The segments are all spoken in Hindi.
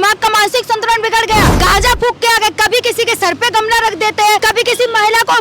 दिमाग का मानसिक संतुलन बिगड़ गया। गांजा फूक के आगे कभी किसी के सर पे गमला रख देते हैं, कभी किसी महिला को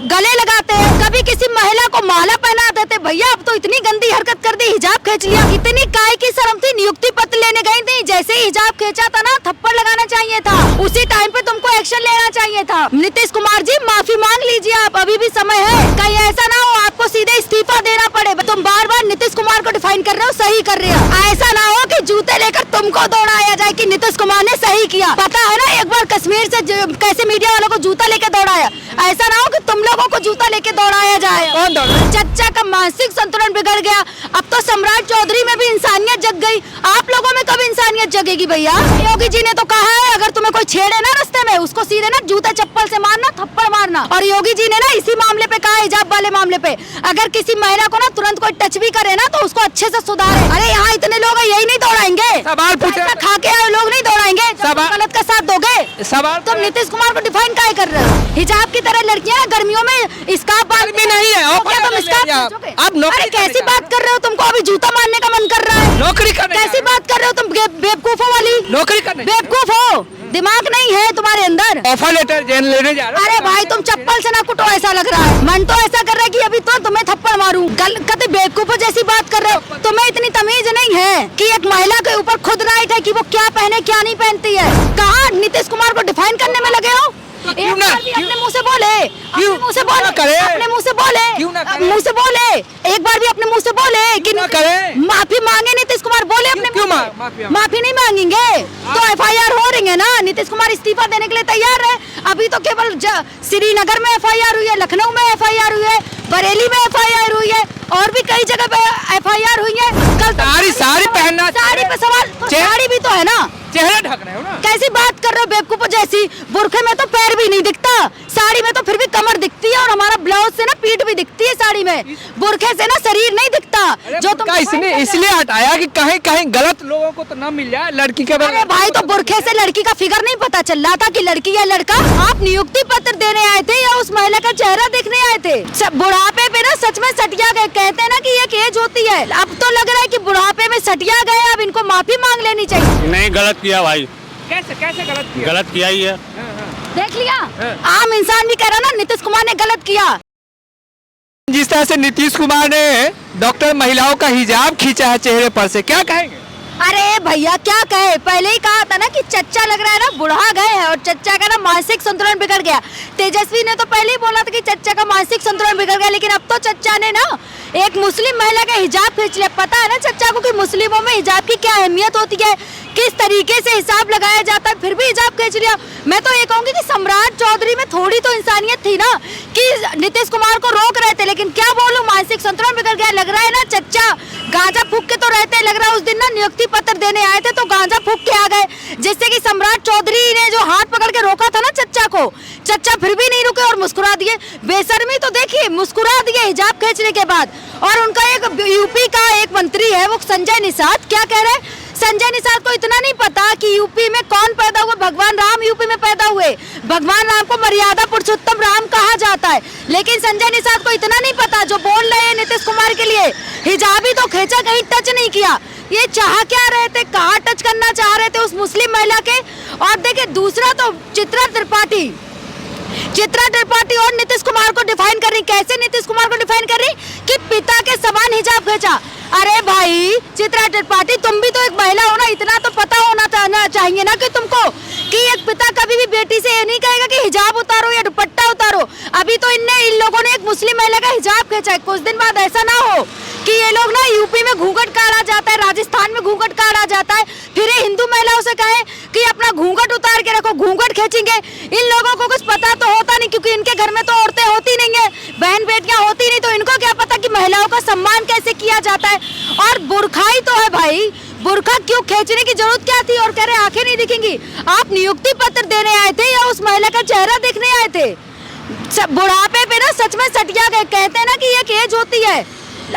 गले लगाते हैं, कभी किसी महिला को माला पहना देते। भैया अब तो इतनी गंदी हरकत कर दी, हिजाब खींच लिया। इतनी काय की शर्म थी, नियुक्ति पत्र लेने गई थी, जैसे ही हिजाब खींचा था ना थप्पड़ लगाना चाहिए था, उसी टाइम पे तुमको एक्शन लेना चाहिए था। नीतीश कुमार जी माफी मांग लीजिए, आप अभी भी समय है। कहीं ऐसा ना हो आपको सीधे इस्तीफा देना पड़े। तुम बार बार नीतीश कुमार को डिफाइन कर रहे हो, सही कर रहे हो। ऐसा ना हो कि जूते लेकर तुमको दौड़ाया जाए कि नीतीश कुमार ने सही किया। पता है ना एक बार कश्मीर से कैसे मीडिया वालों को जूता लेके दौड़ाया, ऐसा ना हो कि तुम लोगों को जूता लेके दौड़ाया जाए। कौन दौड़ा? चच्चा का मानसिक संतुलन बिगड़ गया। अब तो सम्राट चौधरी में भी इंसानियत जग गई, आप लोगों में कब इंसानियत जगेगी भैया? योगी जी ने तो कहा है अगर तुम्हें कोई छेड़े ना रास्ते में उसको सीधे ना जूते चप्पल से मारना, थप्पड़ मारना। और योगी जी ने ना इसी मामले पे कहा, हिजाब वाले मामले पे, अगर किसी महिला को ना तुरंत कोई टच भी करे ना तो उसको अच्छे से सुधारे। अरे यहाँ इतने लोग हैं, यही नहीं दौड़ाएंगे? सवाल पूछे, खा के आए लोग नहीं दौड़ाएंगे? गलत का साथ दोगे? सवाल तुम नीतीश कुमार को डिफाइन काहे कर रहे हो? हिजाब की तरह लड़कियां गर्मियों में स्कार्फ बांधती नहीं है, तो क्या तुम स्कार्फ पहनोगे? अब नौकरी अरे कैसी बात कर रहे हो? तुमको अभी जूता मारने का मन कर रहा है? नौकरी करने कैसी बात कर रहे हो तुम? बेवकूफों वाली नौकरी करने बेवकूफ हो, दिमाग नहीं है तुम्हारे अंदर। ऑफर लेटर जेल लेने जा रहे हो? अरे भाई तुम चप्पल से ना कुटो, ऐसा लग रहा है। मन तो ऐसा कर रहा है कि अभी तो तुम्हें थप्पड़ मारूं। कभी बेवकूफों जैसी बात कर रहे हो। तुम्हें इतनी तमीज नहीं है कि एक महिला के ऊपर खुद राइट है कि वो क्या पहने क्या नहीं पहनती है। कहाँ नीतीश कुमार को डिफाइन करने में लगे हो? क्यों ना? अपने मुंह से बोले, अपने मुंह से बोले, करे? अपने मुंह से बोले, क्यों ना करे? मुंह से बोले, एक बार भी अपने मुंह से बोले कि ना करे? माफी मांगे नीतीश कुमार, बोले अपने क्यों मुंह से। माफी? माफी नहीं मांगेंगे तो FIR हो रही है ना। नीतीश कुमार इस्तीफा देने के लिए तैयार है। अभी तो केवल श्रीनगर में FIR हुई है, लखनऊ में FIR हुई है, बरेली में FIR हुई है, और भी कई जगह पे FIR हुई है। कल साड़ी पहनना, साड़ी पे सवाल, साड़ी भी तो है ना, चेहरा ढक रहे हो ना। कैसी बात कर रहे हो बेवकूफों जैसी? बुरखे में तो पैर भी नहीं दिखता, साड़ी में तो फिर भी कमर दिखती है, और हमारा ब्लाउज से ना पीठ भी दिखती है साड़ी में, बुरखे से ना शरीर नहीं दिखता। जो तुम इसलिए हटाया कि कहीं कहीं गलत लोगों को तो ना मिल जाए लड़की के। अरे भाई तो बुरखे से लड़की का फिगर नहीं पता चल रहा था कि लड़की या लड़का? आप नियुक्ति पत्र देने आए थे या उस महिला का चेहरा देखने आए थे? बुढ़ापे पे ना सच में सटिया गए। कहते हैं ना कि एक एज होती है, अब तो लग रहा है कि बुढ़ापे में सटिया गए। अब इनको माफी मांग लेनी चाहिए। नहीं, गलत किया भाई। कैसे कैसे गलत किया? गलत किया ही है। देख लिया, आम इंसान भी कह रहा ना नीतीश कुमार ने गलत किया। जिस तरह से नीतीश कुमार ने डॉक्टर महिलाओं का हिजाब खींचा है चेहरे पर से, क्या कहेंगे? अरे भैया क्या कहे, पहले ही कहा था ना कि चच्चा लग रहा है ना बुढ़ा गए हैं, और चच्चा का ना मानसिक संतुलन बिगड़ गया। तेजस्वी ने तो पहले ही बोला था कि चच्चा का मानसिक संतुलन बिगड़ गया, लेकिन अब तो चच्चा ने ना एक मुस्लिम महिला का हिजाब खींच लिया। पता है ना चच्चा को कि मुस्लिमों में हिजाब की क्या अहमियत होती है, किस तरीके से हिसाब लगाया जाता है, फिर भी हिजाब खींच लिया। मैं तो ये कहूंगी कि सम्राट चौधरी में थोड़ी तो इंसानियत थी ना कि नीतीश कुमार को रोक रहे थे, लेकिन क्या बोलूं मानसिक संतुलन बिगड़ गया। लग रहा है ना चच्चा गांजा फूक के तो रहते, लग रहा है उस दिन ना नियुक्ति पत्र देने आए थे तो गांजा फूक के आ गए, जिससे कि सम्राट चौधरी ने जो हाथ पकड़ के रोका था ना चच्चा को, चच्चा फिर भी नहीं रुके और मुस्कुरा दिए। बेशर्मी तो देखिए, मुस्कुरा दिए हिजाब खींचने के बाद। और उनका एक यूपी का एक मंत्री है वो संजय निषाद, क्या कह रहे हैं? संजय निषाद को इतना नहीं पता कि यूपी में कौन पैदा हुआ। भगवान राम यूपी में पैदा हुए, भगवान राम को मर्यादा पुरुषोत्तम राम कहा जाता है, लेकिन संजय निषाद को इतना नहीं पता जो बोल रहे हैं नीतीश कुमार के लिए हिजाब ही तो खींचा, कहीं टच नहीं किया। ये चाह क्या रहे थे, कहाँ टच करना चाह रहे थे उस मुस्लिम महिला के? और देखिए दूसरा तो चित्रा त्रिपाठी और नीतीश कुमार को डिफाइन कर रही। कैसे नीतीश कुमार को डिफाइन कर रही कि पिता के समान हिजाब खींचा? अरे भाई चित्रा त्रिपाठी तुम भी तो एक महिला हो ना, इतना तो पता होना चाहिए ना कि तुमको कि एक पिता कभी भी बेटी से ये नहीं कहेगा कि हिजाब उतारो या दुपट्टा उतारो। अभी तो इन लोगों ने एक मुस्लिम महिला का हिजाब खींचा है। कुछ दिन बाद ऐसा ना हो कि ये लोग ना यूपी में घूंघट काढ़ा जाता है, राजस्थान में घूंघट काढ़ा जाता है, फिर ये हिंदू महिलाओं से कहे कि अपना घूंघट उतार के रखो, घूंघट खींचेंगे। इन लोगों को कुछ पता तो होता नहीं, क्योंकि इनके घर में तो औरतें होती नहीं है, बहन बेटियां होती नहीं, तो इनको क्या पता कि महिलाओं का सम्मान कैसे किया जाता है। और बुरखा ही तो है भाई, बुरखा क्यों खींचने की जरूरत क्या थी? और कह रहे आंखें नहीं दिखेंगी। आप नियुक्ति पत्र देने आए थे या उस महिला का चेहरा देखने आए थे? बुढ़ापे पे ना सच में सटिया गए। कहते हैं ना कि एक एज होती है,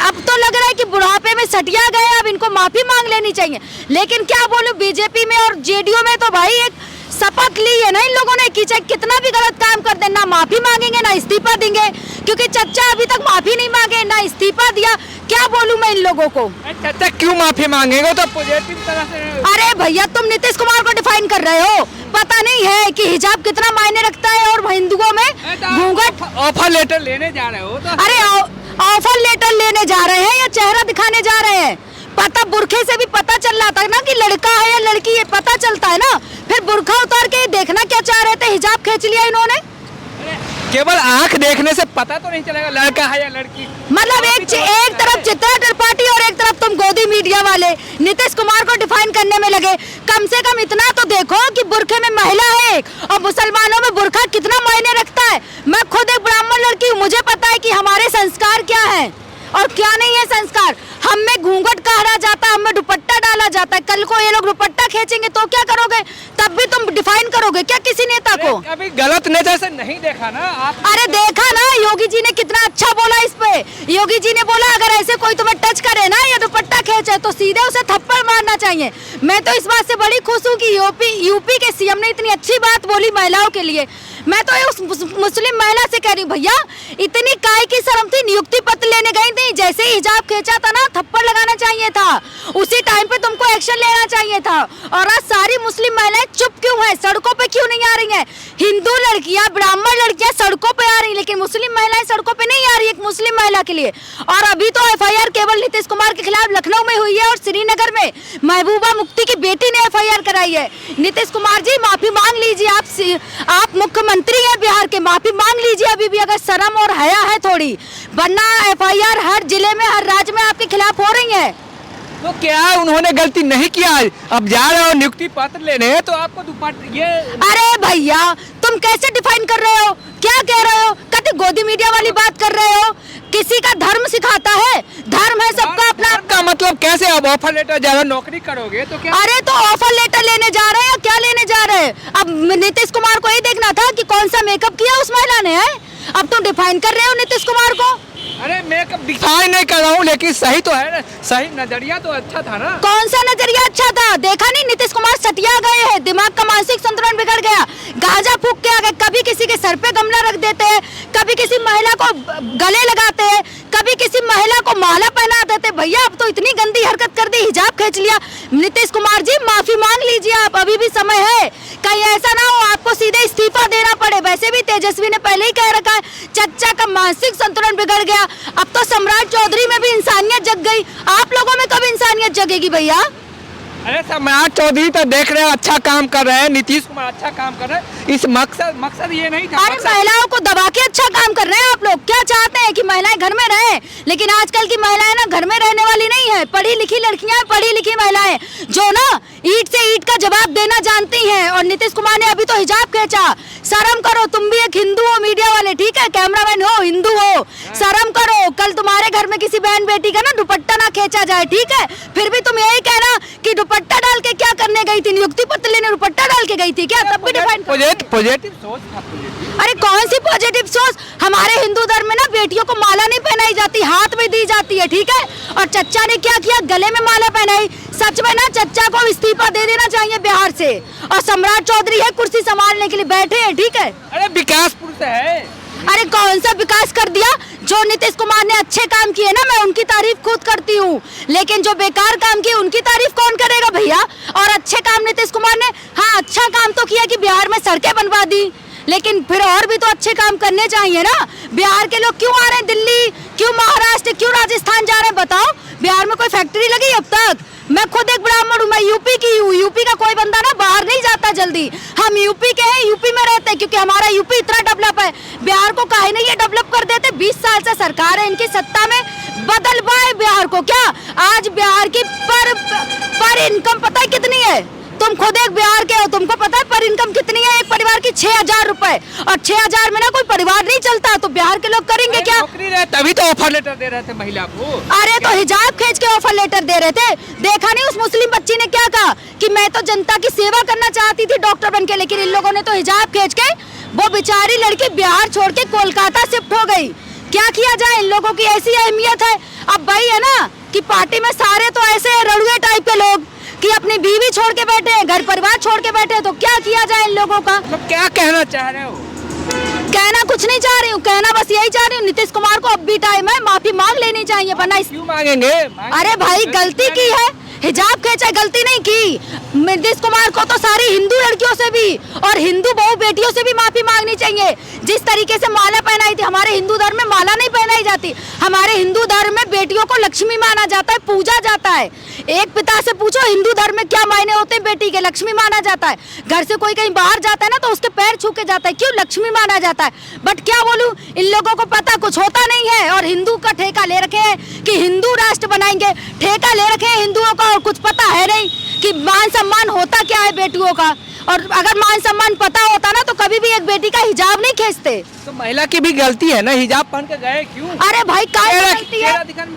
अब तो लग रहा है कि बुढ़ापे में सटिया गए। अब इनको माफी मांग लेनी चाहिए। लेकिन क्या बोलूं, बीजेपी में और जेडीयू में तो भाई एक शपथ ली है ना इन लोगों ने कि चाहे कितना भी गलत काम कर दे, ना माफी मांगेंगे ना इस्तीफा देंगे, क्योंकि चच्चा अभी तक माफी नहीं मांगे ना इस्तीफा दिया। क्या बोलूं मैं इन लोगों को? चच्चा क्यों माफी मांगेंगे? तो पॉजिटिव तरह से। अरे भैया तुम नीतीश कुमार को डिफाइन कर रहे हो, पता नहीं है कि हिजाब कितना मायने रखता है और हिंदुओं में घूंघट। ऑफर लेटर लेने जा रहे हो तो अरे ऑफर लेटर लेने जा रहे हैं या चेहरा दिखाने जा रहे हैं? पता बुरखे से भी पता चल रहा था ना कि लड़का है या लड़की, ये पता चलता है ना। फिर बुरखा उतार के देखना क्या चाह रहे थे, हिजाब खींच लिया इन्होंने। केवल आंख देखने से पता तो नहीं चलेगा लड़का है या लड़की। मतलब एक तरफ चित्रा त्रिपाठी और एक तरफ तुम गोदी मीडिया वाले नीतीश कुमार को डिफाइन करने में लगे। कम से कम इतना तो देखो कि बुरखे में महिला है और मुसलमानों में बुरखा कितना मायने रखता है। मैं खुद एक ब्राह्मण लड़की हूँ, मुझे पता है कि हमारे संस्कार क्या है और क्या नहीं है संस्कार। हम में घूंघट कहरा जाता है, हमें दुपट्टा डाला जाता है। कल को ये लोग दुपट्टा खींचेंगे तो क्या करोगे? तब भी तुम डिफाइन करोगे क्या किसी नेता को? अभी गलत नजर से नहीं देखा ना आप? अरे देखा ना, योगी जी ने कितना अच्छा बोला इस पे। योगी जी ने बोला अगर ऐसे कोई तुम्हें टच करे ना या दुपट्टा खींचे तो सीधे उसे थप्पड़ मारना चाहिए। मैं तो इस बात से बड़ी खुश हूँ कि यूपी के सीएम ने इतनी अच्छी बात बोली महिलाओं के लिए। मैं तो उस मुस्लिम महिला से कह रही हूँ, भैया इतनी काय की शर्म थी, नियुक्ति पत्र लेने गई थी, जैसे ही हिजाब खींचा था ना थप्पड़ लगाना चाहिए था, उसी टाइम पे तुमको एक्शन लेना चाहिए था। और आज सारी मुस्लिम महिलाएं चुप क्यों हैं, सड़कों पे क्यों नहीं आ रही हैं? हिंदू लड़कियां, ब्राह्मण लड़कियां सड़कों पे आ रही, लेकिन मुस्लिम महिलाएं सड़कों पे नहीं आ रही एक मुस्लिम महिला के लिए। और अभी तो एफआईआर केवल नीतीश कुमार के खिलाफ लखनऊ में हुई है और श्रीनगर में महबूबा मुफ्ती की बेटी ने एफआईआर कराई है। नीतीश कुमार जी माफी मांग लीजिए, आप मुख्यमंत्री हैं बिहार के, माफी मांग लीजिए अभी भी अगर शर्म और हया है थोड़ी, वरना एफआईआर हर जिले में हर राज्य में आपके खिलाफ हो रही है। तो क्या उन्होंने गलती नहीं किया? अब जा रहे हो नियुक्ति पत्र लेने तो आपको दुपट्टा ये। अरे भैया तुम कैसे डिफाइन कर रहे हो, क्या कह रहे हो? कभी गोदी मीडिया वाली बात कर रहे हो? किसी का धर्म सिखाता है? धर्म है सबका अपना। का मतलब कैसे? अब ऑफर लेटर जा रहा, नौकरी करोगे तो क्या? अरे तो ऑफर लेटर लेने जा रहे हैं, क्या लेने जा रहे हैं? अब नीतीश कुमार को ही देखना था कि कौन सा मेकअप किया उस महिला ने है। अब तुम डिफाइन कर रहे हो नीतीश कुमार को। अरे मेकअप डिफाइन नहीं कर रहा हूँ, लेकिन सही तो है ना, सही नजरिया तो अच्छा था ना। कौन सा नजरिया अच्छा था? देखा नहीं नीतीश कुमार सटिया गए हैं, दिमाग का मानसिक संतुलन बिगड़ गया, गाजा फूक के आ गए। कभी किसी के सर पे गमला रख देते हैं, कभी किसी महिला को गले लगाते हैं, कभी किसी महिला को माला पहना देते। भैया अब तो इतनी गंदी हरकत कर दी, हिजाब खींच लिया। नीतीश कुमार जी माफी मांग लीजिए आप, अभी भी समय है। कहीं ऐसा ना हो आपको सीधे इस्तीफा देना पड़े। वैसे भी तेजस्वी ने पहले ही कह रखा है चच्चा का मानसिक संतुलन बिगड़ गया। अब तो सम्राट चौधरी में भी इंसानियत जग गई, आप लोगों में कब इंसानियत जगेगी भैया? अरे सम्राट चौधरी तो देख रहे हैं अच्छा काम कर रहे हैं, नीतीश कुमार अच्छा काम कर रहे हैं, इस मकसद ये नहीं था। अरे महिलाओं को दबा के अच्छा काम कर रहे हैं आप लोग। क्या चाहते हैं कि महिलाएं घर में रहें, लेकिन आजकल की महिलाएं ना घर में रहने वाली नहीं है। पढ़ी लिखी लड़कियां, पढ़ी लिखी महिलाएं जो ना ईंट से ईंट का जवाब देना जानती हैं। और नीतीश कुमार ने अभी तो हिजाब खींचा, शर्म करो। तुम भी एक हिंदू हो, मीडिया वाले, ठीक है, कैमरामैन हो, हिंदू हो, शर्म करो। कल तुम्हारे घर में किसी बहन बेटी का ना दुपट्टा ना खींचा जाए, ठीक है? फिर भी तुम यही कहना कि दुपट्टा डाल के क्या करने गई थी, नियुक्ति पत्र लेने दुपट्टा डाल के गई थी क्या? तब भी डिफाइन पॉजिटिव सोच था। अरे कौन सी पॉजिटिव सोच? हमारे हिंदू धर्म में ना बेटियों को माला नहीं पहनाई जाती, हाथ में दी जाती है, ठीक है? और चच्चा ने क्या किया, गले में माला पहनाई। सच में ना चच्चा को इस्तीफा दे देना चाहिए बिहार से। और सम्राट चौधरी है कुर्सी संभालने के लिए बैठे हैं, ठीक है? अरे विकासपुर से है। अरे कौन सा विकास कर दिया? जो नीतीश कुमार ने अच्छे काम किए ना, मैं उनकी तारीफ खुद करती हूँ, लेकिन जो बेकार काम किए उनकी तारीफ कौन करेगा भैया? और अच्छे काम नीतीश कुमार ने, हाँ अच्छा काम तो किया कि बिहार में सड़कें बनवा दी, लेकिन फिर और भी तो अच्छे काम करने चाहिए ना। बिहार के लोग क्यों आ रहे हैं दिल्ली, क्यों महाराष्ट्र, क्यों राजस्थान जा रहे हैं? बताओ, बिहार में कोई फैक्ट्री लगी अब तक? मैं खुद एक ब्राह्मण हूँ, मैं यूपी की हूँ। यूपी का कोई बंदा ना बाहर नहीं जाता जल्दी। हम यूपी के हैं, यूपी में रहते हैं, क्योंकि हमारा यूपी इतना डेवलप है। बिहार को काहे नहीं ये डेवलप कर देते? 20 साल से सरकार है इनकी सत्ता में, बदलवाए बिहार को क्या? आज बिहार की पर इनकम पता है कितनी है? तुम खुद एक बिहार के हो, तुमको पता है पर इनकम कितनी है एक परिवार की? 6,000 रुपए। और 6,000 में ना कोई परिवार नहीं चलता, तो बिहार के लोग करेंगे क्या? नौकरी रहे तभी तो ऑफर लेटर दे रहे थे महिला को। अरे तो हिजाब खींच के ऑफर लेटर दे रहे थे। देखा नहीं उस मुस्लिम बच्ची ने क्या कहा कि मैं तो जनता की सेवा करना चाहती थी डॉक्टर बन के, लेकिन इन लोगों ने तो हिजाब खींच के वो बेचारी लड़की बिहार छोड़ के कोलकाता शिफ्ट हो गई। क्या किया जाए, इन लोगों की ऐसी अहमियत है। अब भाई है ना कि पार्टी में सारे तो ऐसे रड़ुए टाइप के लोग कि अपनी बीवी छोड़ के बैठे हैं, घर परिवार छोड़ के बैठे हैं, तो क्या किया जाए इन लोगों का? तो क्या कहना चाह रहे हो? कहना कुछ नहीं चाह रही हूँ, कहना बस यही चाह रही हूँ नीतीश कुमार को अब भी टाइम है, माफी मांग लेनी चाहिए, वरना क्यों मांगेंगे? अरे भाई गलती की है, हिजाब खींचा, गलती नहीं की। नीतीश कुमार को तो सारी हिंदू लड़कियों से भी और हिंदू बहू बेटियों से भी माफी मांगनी चाहिए। जिस तरीके से माला पहनाई थी, हमारे हिंदू धर्म में माला नहीं पहनाई जाती। हमारे हिंदू धर्म में बेटियों को लक्ष्मी माना जाता है, पूजा जाता है। एक पिता से पूछो हिंदू धर्म में क्या मायने होते हैं बेटी के, लक्ष्मी माना जाता है। घर से कोई कहीं बाहर जाता है ना तो उसके पैर छू के जाता है, क्यों, लक्ष्मी माना जाता है। बट क्या बोलूं, इन लोगों को पता कुछ होता नहीं है और हिंदू का ठेका ले रखे हैं कि हिंदू राष्ट्र बनाएंगे। ठेका ले रखे हैं हिंदुओं का और कुछ पता है नहीं कि मान सम्मान होता क्या है बेटियों का। और अगर मान सम्मान पता होता ना तो कभी भी एक बेटी का हिजाब नहीं खींचते। तो महिला की भी गलती है ना, हिजाब पहन के गए क्यों? अरे भाई काय की गलती है,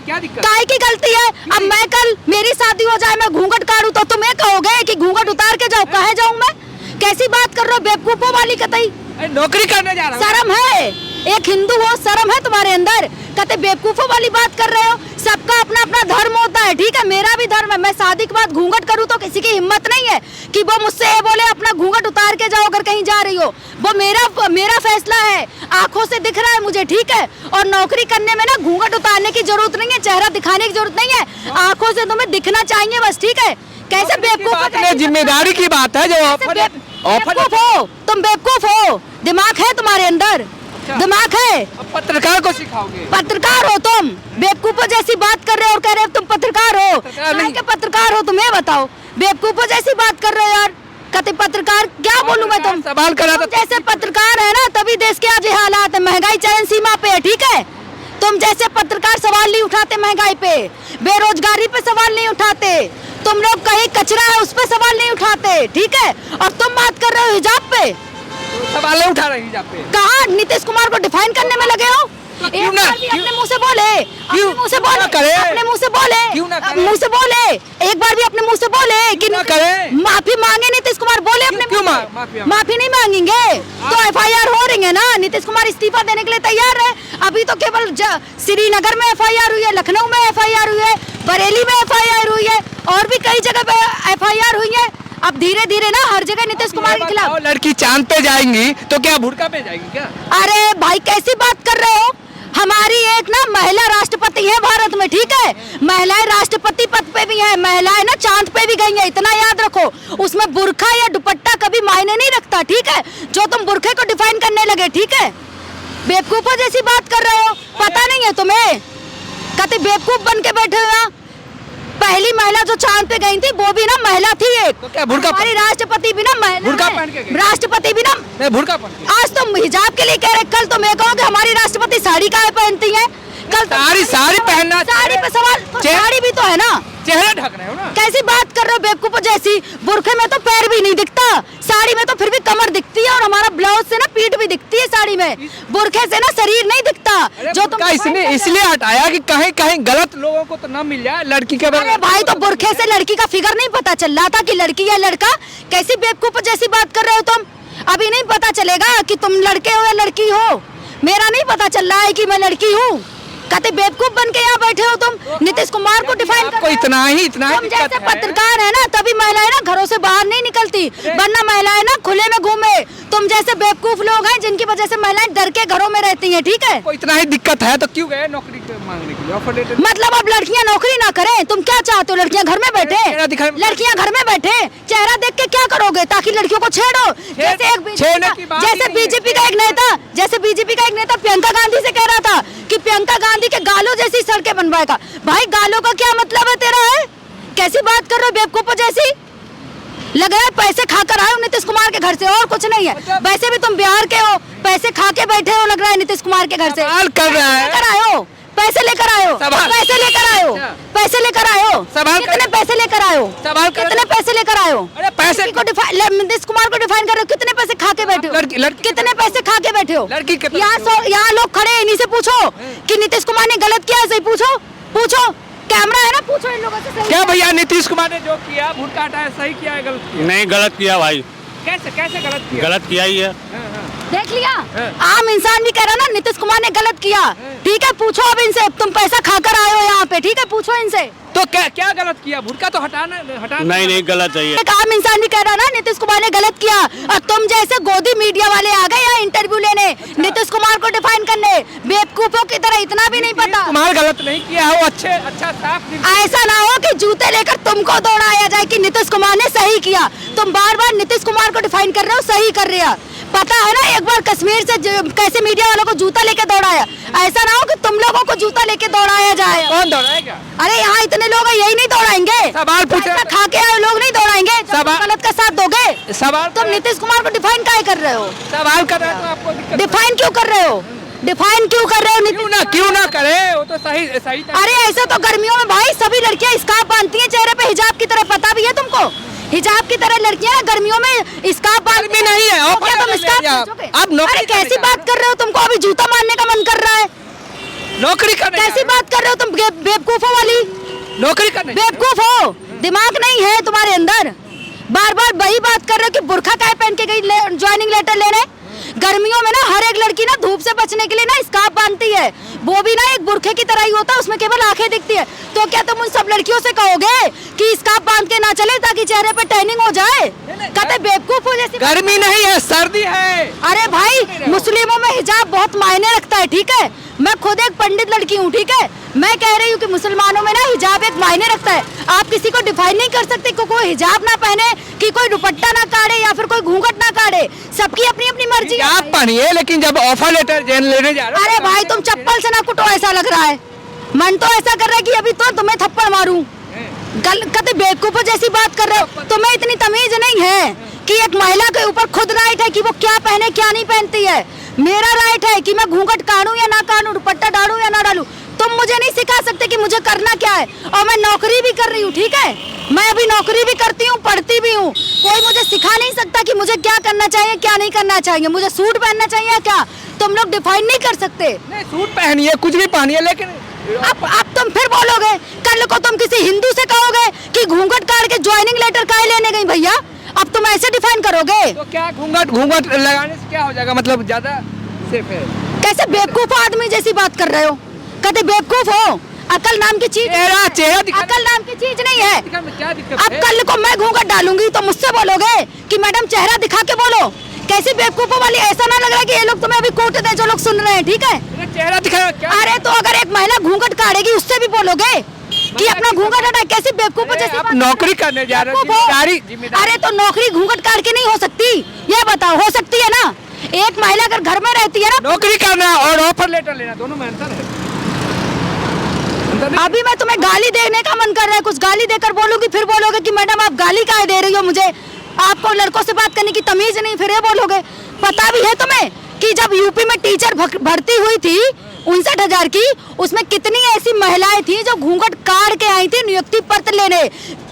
क्या दिक्कत? काय की गलती है? अब मैं कल मेरी शादी हो जाए, मैं घूंघट काटूं तो तुम ये कहोगे कि घूंघट उतार के जाओ, कहे जाऊं मैं? कैसी बात कर रहे हो, बेवकूफों वाली कतई। नौकरी करने जा रहा हूं। शर्म है, एक हिंदू हो, शर्म है तुम्हारे अंदर? कहते बेवकूफों वाली बात कर रहे हो। सबका अपना अपना धर्म होता है, ठीक है, मेरा भी धर्म है। मैं शादी के बाद घूंघट करूं तो किसी की हिम्मत नहीं है कि वो मुझसे ये बोले अपना घूंघट उतार के जाओ अगर कहीं जा रही हो। वो मेरा फैसला है, आंखों से दिख रहा है मुझे, ठीक है। और नौकरी करने में ना घूंघट उतारने की जरूरत नहीं है, चेहरा दिखाने की जरूरत नहीं है, आंखों से तुम्हें दिखना चाहिए बस, ठीक है। कैसे बेवकूफ, जिम्मेदारी की बात है, जो बेवकूफ हो तुम, बेवकूफ हो, दिमाग है तुम्हारे अंदर, दिमाग है। अब पत्रकार को सिखाओगे? पत्रकार हो तुम, बेवकूफों जैसी बात कर रहे हो और कह रहे हो तुम पत्रकार हो। क्या पत्रकार हो तुम, ये बताओ। बेवकूफों जैसी बात कर रहे हो यार, कहते पत्रकार, क्या बोलूं मैं? तुम सवाल करा था, जैसे पत्रकार है ना तभी देश के आज ये हालात है। महंगाई चरम सीमा पे है, ठीक है। तुम जैसे पत्रकार सवाल नहीं उठाते महंगाई पे, बेरोजगारी पे सवाल नहीं उठाते, तुम लोग कहीं कचरा है उस पे सवाल नहीं उठाते, ठीक है। और तुम बात कर रहे हो हिजाब पे, सवाल नहीं उठा रहे हिजाब पे। कहाँ नीतीश कुमार को डिफाइन करने में लगे हो? क्यों ना, अपने मुंह से बोले, अपने मुंह से बोले, अपने मुंह से बोले, क्यों ना करे? मुंह से बोले, एक बार भी अपने मुंह से बोले कि ना करे? माफी मांगे नीतीश कुमार, बोले अपने क्यों मुंह से। माफी माफी नहीं मांगेंगे तो एफआईआर हो रही है ना। नीतीश कुमार इस्तीफा देने के लिए तैयार है। अभी तो केवल श्रीनगर में एफआईआर हुई है, लखनऊ में एफआईआर हुई है, बरेली में एफआईआर हुई है और भी कई जगह पे एफआईआर हुई है। अब धीरे धीरे ना हर जगह नीतीश कुमार के खिलाफ। लड़की चांद पे जाएंगी तो क्या बुर्का पे जाएगी क्या? अरे भाई कैसी बात कर रहे हो? हमारी एक ना महिला राष्ट्रपति है भारत में, ठीक है। महिलाएं राष्ट्रपति पद पे भी है, महिलाएं ना चांद पे भी गई है, इतना याद रखो। उसमें बुर्का या दुपट्टा कभी मायने नहीं रखता, ठीक है। जो तुम बुर्के को डिफाइन करने लगे, ठीक है। बेवकूफों जैसी बात कर रहे हो, पता नहीं है तुम्हें? कहते बेवकूफ बन के बैठे हो। पहली महिला जो चांद पे गई थी वो भी ना महिला थी एक, तो क्या बुर्का हमारी राष्ट्रपति भी ना महिला बुर्का है। पहन के गई? राष्ट्रपति भी ना बुर्का पहन के। आज तुम हिजाब के लिए कह रहे, कल तुम ये कहोगे हमारी राष्ट्रपति साड़ी काहे पहनती है? कल साड़ी पहनना, साड़ी पे सवाल, साड़ी भी तो है ना, चेहरा ढक रहे हो ना। कैसी बात कर रहे हो बेवकूफों जैसी? बुरखे में तो पैर भी नहीं दिखता, साड़ी में तो फिर भी कमर दिखती है और हमारा ब्लाउज से ना पीठ भी दिखती है साड़ी में, बुरखे से ना शरीर नहीं दिखता। जो तुम इसलिए हटाया कि कहीं कहीं गलत लोगों को तो न मिल जाए लड़की के। अरे भाई तो बुरखे से लड़की का फिगर नहीं पता चल रहा था कि लड़की या लड़का? कैसी बेवकूफों जैसी बात कर रहे हो तुम? अभी नहीं पता चलेगा कि तुम लड़के हो या लड़की हो। मेरा नहीं पता चल रहा है कि मैं लड़की हूँ। कहते बेवकूफ बन के यहाँ बैठे हो तुम, नीतीश कुमार को डिफाइन कर। इतना ही तुम जैसे पत्रकार है ना तभी महिलाएं ना घरों से बाहर नहीं निकलती, वरना महिलाएं ना खुले में घूमे। तुम जैसे बेवकूफ लोग हैं जिनकी वजह से महिलाएं डर के घरों में रहती हैं, ठीक है। इतना ही दिक्कत है तो क्यों गए नौकरी मांगने के लिए, ऑफर लेटर? मतलब अब लड़कियां नौकरी ना करें? तुम क्या चाहते हो, लड़कियां घर में बैठे? लड़कियां घर में बैठे चेहरा देख के क्या करोगे ताकि लड़कियों को छेड़ो? जैसे बीजेपी का एक नेता प्रियंका गांधी से कह रहा था कि प्रियंका गांधी के गालों जैसी सड़कें बनवाएगा। भाई गालों का क्या मतलब है तेरा? है कैसी बात कर रहे हो बेवकूफों जैसी? लग रहा है पैसे खाकर आए हो नीतीश कुमार के घर से, और कुछ नहीं है। वैसे भी तुम बिहार के हो, पैसे खा के बैठे हो लग रहा है नीतीश कुमार के घर से। कर रहा है, लेकर आए हो, पैसे लेकर आए हो, पैसे लेकर आए हो, पैसे लेकर आए हो। कितने पैसे लेकर आए हो? कितने पैसे लेकर आए हो? अरे पैसे को नीतीश कुमार को डिफाइन कर रहे हो, कितने पैसे खा के बैठे हो? कितने पैसे खा के बैठे हो? यहाँ लोग खड़े, इन्हीं से पूछो कि नीतीश कुमार ने गलत किया है, सही पूछो, पूछो, कैमरा है ना, पूछो इन लोगों से। क्या भैया नीतीश कुमार ने जो किया बुर्का हटाया सही किया है गलत किया? नहीं गलत किया भाई। कैसे कैसे गलत किया? गलत किया ही है। देख लिया, आम इंसान भी कह रहा ना नीतीश कुमार ने गलत किया, ठीक है। पूछो अब इनसे, तुम पैसा खाकर आए हो यहाँ पे, ठीक है, पूछो इनसे। तो क्या गलत किया? बुर्का तो हटाना नहीं गलत है ये। एक आम इंसान भी कह रहा ना नीतीश कुमार ने गलत किया, और तुम जैसे गोदी मीडिया वाले आ गए यहाँ इंटरव्यू लेने नीतीश कुमार को डिफाइन करने, बेवकूफों की तरह इतना भी नहीं पता। कुमार गलत नहीं किया है, वो अच्छा साफ। ऐसा ना हो कि जूते लेकर तुमको दौड़ाया जाए कि नीतीश कुमार ने सही किया। तुम बार बार नीतीश कुमार को डिफाइन कर रहे हो, सही कर रहे हो। पता है ना एक बार कश्मीर से कैसे मीडिया वालों को जूता लेके दौड़ाया। ऐसा ना हो कि तुम लोगों को जूता लेके दौड़ाया जाए। कौन दौड़ाएगा? अरे यहाँ इतने लोग हैं, यही नहीं दौड़ाएंगे। सवाल पूछे, खा के आए लोग नहीं दौड़ाएंगे। गलत का साथ दोगे? सवाल तुम नीतीश कुमार को डिफाइन काहे कर रहे हो? सवाल कर रहे हो तो आपको दिक्कत। डिफाइन क्यों कर रहे हो? डिफाइन क्यों कर रहे हो? क्यों ना करे, वो तो सही। अरे ऐसे तो गर्मियों में भाई सभी लड़कियां स्कार्फ बांधती हैं चेहरे पे हिजाब की तरह, पता भी है तुमको? हिजाब की तरह लड़कियां गर्मियों में स्कार्फ बांधती नहीं है। तो क्या तुम स्कार्फ अब अरे कैसी बात कर रहे हो? तुमको अभी जूता मारने का मन कर रहा है? नौकरी करने कैसी बात कर रहे हो तुम? बेवकूफों वाली नौकरी करने, बेवकूफ हो, दिमाग नहीं है तुम्हारे अंदर। बार बार वही बात कर रहे हो कि बुर्खा काहे पहन के गई ज्वाइनिंग लेटर लेने। गर्मियों में ना हर एक लड़की ना धूप से बचने के लिए ना स्कार्फ बांधती है, वो भी ना एक बुरखे की तरह ही होता है, उसमें केवल आंखें दिखती है। तो क्या तुम उन सब लड़कियों से कहोगे कि स्कार्फ बांध के ना चले ताकि चेहरे पे टैनिंग हो जाए? कहते बेवकूफ हो जैसी। गर्मी नहीं है, सर्दी है। अरे भाई मुस्लिमों में हिजाब बहुत मायने रखता है, ठीक है? मैं खुद एक पंडित लड़की हूँ, ठीक है? मैं कह रही हूँ कि मुसलमानों में ना हिजाब एक मायने रखता है। आप किसी को डिफाइन नहीं कर सकते कि कोई हिजाब ना पहने, कि कोई दुपट्टा ना काढ़े या फिर कोई घूंघट ना काढ़े। सबकी अपनी अपनी मर्जी है। आप पढ़िए, लेकिन जब ऑफर लेटर लेने जा रहे हो। अरे भाई तुम चप्पल से ना कुटो, ऐसा लग रहा है। मन तो ऐसा कर रहा है कि अभी तो तुम्हें थप्पड़ मारूं। कहते बेवकूफों जैसी बात कर रहे हो। तुम्हें इतनी तमीज नहीं है कि एक महिला के ऊपर खुद राइट है कि वो क्या पहने क्या नहीं पहनती है। मेरा राइट है कि मैं घूंघट काढूं या ना काढूं, दुपट्टा डालूं या ना डालूं। तुम मुझे नहीं सिखा सकते कि मुझे करना क्या है। और मैं नौकरी भी कर रही हूँ, ठीक है? मैं अभी नौकरी भी करती हूँ, पढ़ती भी हूँ। कोई मुझे सिखा नहीं सकता कि मुझे क्या करना चाहिए क्या नहीं करना चाहिए। मुझे सूट पहनना चाहिए क्या? तुम लोग डिफाइन नहीं कर सकते। नहीं, सूट पहनिए, कुछ भी पहनिए, लेकिन अब तुम फिर बोलोगे, कल को तुम किसी हिंदू से कहोगे कि घूंघट काट के ज्वाइनिंग लेटर काहे लेने गई भैया? अब तुम ऐसे डिफाइन करोगे तो क्या घूंघट लगाने से क्या हो जाएगा? मतलब ज्यादा सेफ है? कैसे बेवकूफ आदमी जैसी बात कर रहे हो? कहते बेवकूफ हो? अकल नाम की चीज, चेहरा अकल नाम की चीज नहीं है। क्या दिक्कत अब कल को मैं घूंघट डालूंगी तो मुझसे बोलोगे कि मैडम चेहरा दिखा के बोलो। कैसी बेवकूफों वाली, ऐसा ना लग रहा है कि ये लोग तुम्हें अभी कोट दे जो लोग सुन रहे हैं, ठीक है? चेहरा दिखा क्या? अरे तो अगर एक महिला घूंघट काटेगी उससे भी बोलोगे कि अपना घूंघट हटाए। कैसी बेवकूफों जैसी बात? नौकरी करने जा रहे हो। अरे तो नौकरी घूंघट काट के नहीं हो सकती, ये बताओ। हो सकती है ना? एक महिला अगर घर में रहती है ना, नौकरी करना और ऑफर लेटर लेना, दोनों में अंतर है। अभी मैं तुम्हें गाली देने का मन कर रहा है, कुछ गाली देकर बोलूंगी, फिर बोलोगे कि मैडम आप गाली काहे दे रही हो मुझे, आपको लड़कों से बात करने की तमीज नहीं। फिर ये बोलोगे। पता भी है तुम्हें कि जब यूपी में टीचर भर्ती हुई थी 59,000 की, उसमें कितनी ऐसी महिलाएं थी जो घूंघट काट के आई थी नियुक्ति पत्र लेने।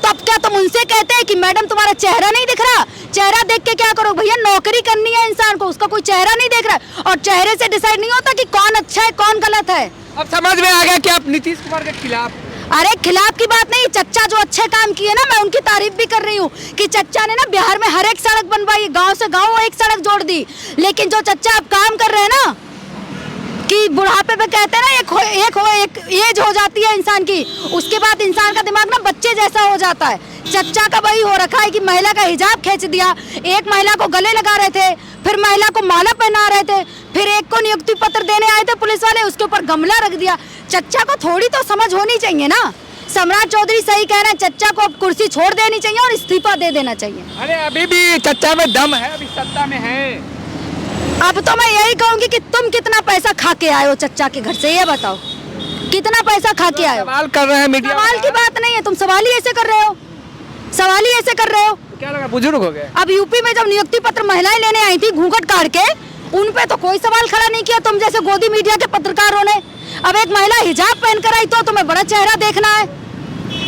तब क्या तुम उनसे कहते हैं कि मैडम तुम्हारा चेहरा नहीं दिख रहा? चेहरा देख के क्या करो भैया? नौकरी करनी है इंसान को, उसका कोई चेहरा नहीं देख रहा। और चेहरे से डिसाइड नहीं होता कि कौन अच्छा है कौन गलत है। अब समझ में आ गया कि आप नीतीश कुमार के खिलाफ? अरे खिलाफ की बात नहीं, चच्चा जो अच्छे काम किए ना, मैं उनकी तारीफ भी कर रही हूँ कि चच्चा ने ना बिहार में हर एक सड़क बनवाई, गांव से गांव एक सड़क जोड़ दी। लेकिन जो चच्चा अब काम कर रहे हैं ना, कि बुढ़ापे पे कहते हैं ना एक एज हो जाती है इंसान की, उसके बाद इंसान का दिमाग ना बच्चे जैसा हो जाता है। चच्चा का वही हो रखा है कि महिला का हिजाब खींच दिया, एक महिला को गले लगा रहे थे, फिर महिला को माला पहना रहे थे, फिर एक को नियुक्ति पत्र देने आए थे पुलिस वाले, उसके ऊपर गमला रख दिया। चच्चा को थोड़ी तो समझ होनी चाहिए ना। सम्राट चौधरी सही कह रहे हैं, चच्चा को अब कुर्सी छोड़ देनी चाहिए और इस्तीफा दे देना चाहिए। अरे अभी भी चच्चा में दम है, अभी सत्ता में है। अब तो मैं यही कहूंगी कि तुम कितना पैसा खा के आए हो चच्चा के घर से, ये बताओ कितना पैसा खा के आए हो? सवाल कर रहे हैं मीडिया। सवाल की बात नहीं है, तुम सवाल ही ऐसे कर रहे हो, सवाल ही ऐसे कर रहे हो। क्या लगा बुजुर्ग हो गए? अब यूपी में जब नियुक्ति पत्र महिलाएं लेने आई थी घूंघट काट के, उन पे तो कोई सवाल खड़ा नहीं किया तुम जैसे गोदी मीडिया के पत्रकारों ने। अब एक महिला हिजाब पहनकर आई तो तुम्हें बड़ा चेहरा देखना है।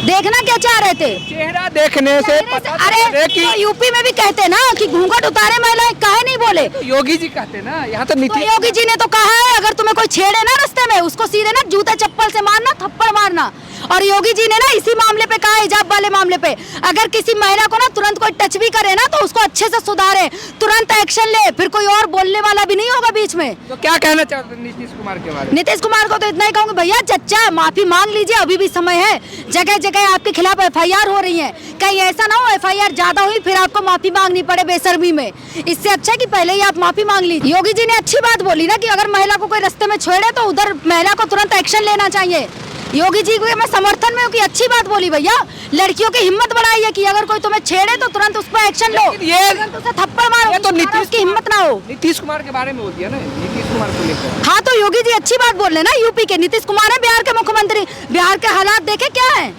देखना क्या चाह रहे थे? चेहरा देखने से अरे तो यूपी में भी कहते ना कि घूंघट उतारे महिलाएं, काहे नहीं बोले? तो योगी जी कहते ना, यहाँ तो नीतीश योगी जी ने तो कहा है अगर तुम्हें कोई छेड़े ना रास्ते में, उसको सीधे ना जूते चप्पल से मारना, थप्पड़ मारना। और योगी जी ने ना इसी मामले पे कहा, हिजाब वाले मामले पे, अगर किसी महिला को ना तुरंत कोई टच भी करे ना तो उसको अच्छे से सुधारे, तुरंत एक्शन ले, फिर कोई और बोलने वाला भी नहीं होगा बीच में। तो क्या कहना चाहते हैं नीतीश कुमार के बारे में? नीतीश कुमार को तो इतना ही कहूंगी, भैया चच्चा माफी मांग लीजिए, अभी भी समय है। जगह जगह आपके खिलाफ एफआईआर हो रही है, कहीं ऐसा ना हो एफआईआर ज्यादा हुई फिर आपको माफी मांगनी पड़े बेशर्मी में। इससे अच्छा है कि पहले ही आप माफी मांग लीजिए। योगी जी ने अच्छी बात बोली ना कि अगर महिला को कोई रास्ते में छेड़े तो उधर महिला को तुरंत एक्शन लेना चाहिए। योगी जी को मैं समर्थन में हूँ कि अच्छी बात बोली भैया, लड़कियों की हिम्मत बढ़ाई है कि अगर कोई तुम्हें छेड़े तो तुरंत उस पर एक्शन लो, तुरंत उसे थप्पड़ मारो, तो नीतीश की हिम्मत ना हो। नीतीश कुमार के बारे में बोल दिया ना, नीतीश कुमार को लेकर। हाँ तो योगी जी अच्छी बात बोल रहे ना, यूपी के नीतीश कुमार है बिहार के मुख्यमंत्री। बिहार के हालात देखे क्या है,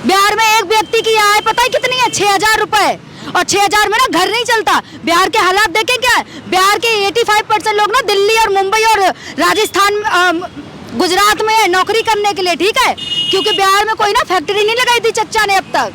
बिहार में एक व्यक्ति की आय पता है कितनी है, 6,000 रुपए, और 6,000 में ना घर नहीं चलता। बिहार के हालात देखे क्या है, बिहार के 85% लोग ना दिल्ली और मुंबई और राजस्थान गुजरात में नौकरी करने के लिए, ठीक है, क्योंकि बिहार में कोई ना फैक्ट्री नहीं लगाई थी चच्चा ने अब तक।